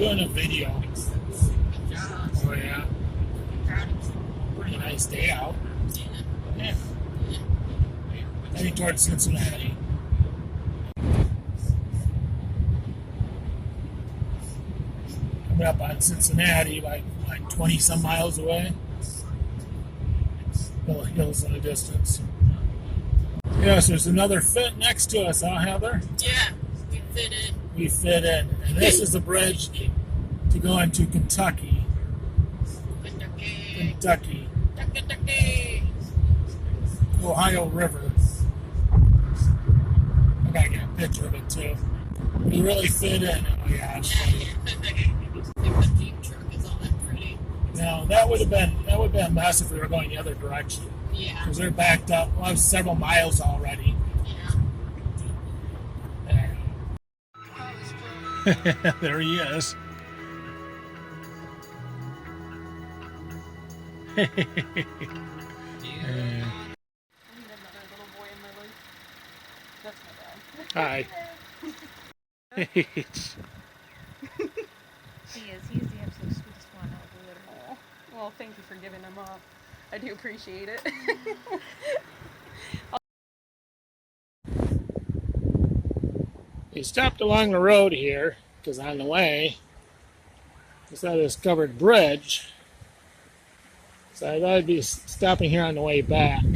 doing a video. Oh yeah. Pretty nice day out. Yeah. Heading towards Cincinnati. Coming up on Cincinnati, like 20 some miles away. Little hills in the distance. Yes, there's another fit next to us, huh, Heather? Yeah, we fit in. We fit in. And this is the bridge to go into Kentucky. Kentucky. Ohio River. I gotta get a picture of it too. We really fit in. Oh my gosh. The Jeep truck is all that pretty. Now that would have been a mess if we were going the other direction. Yeah. Because they're backed up. Well, several miles already. Yeah. There he is. Hi. He is. He's the absolute sweetest one out of the litter. Oh, well, thank you for giving him up. I do appreciate it. We stopped along the road here because on the way we saw this covered bridge. So I thought I'd be stopping here on the way back. I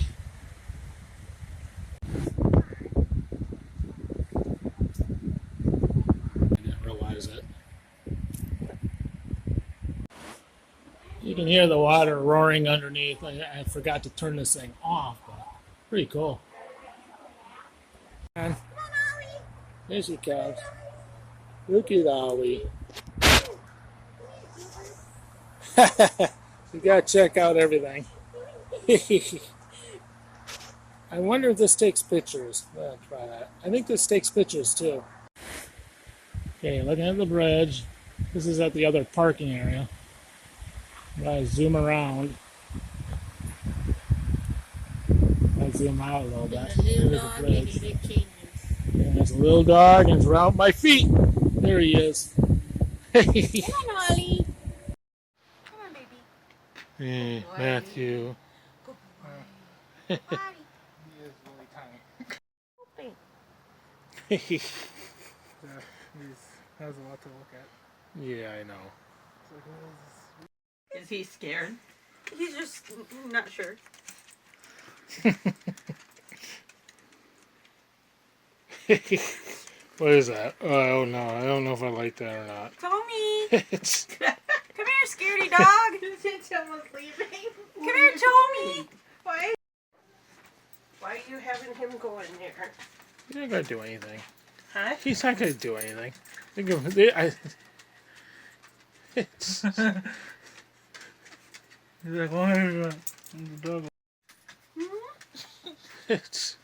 didn't realize it. You can hear the water roaring underneath. I forgot to turn this thing off, but pretty cool. And here she comes. Look at Ollie. You gotta check out everything. I wonder if this takes pictures. I'll try that. I think this takes pictures too. Okay, looking at the bridge. This is at the other parking area. I'm gonna zoom around. I'll zoom out a little bit. Here's the bridge. And there's a little dog and it's around my feet. There he is. Come on, Ollie. Come on, baby. Hey, Matthew. Good boy. He Ollie. is really tiny. Open. He has a lot to look at. Yeah, I know. Is he scared? He's just not sure. What is that? Oh no, I don't know if I like that or not. Tommy! It's, Come here, scaredy dog! Someone's leaving. Come here, Tommy! Why are you having him go in there? he's not gonna do anything. Huh? He's not gonna do anything. Think of it's, He's like, why are you the dog? it's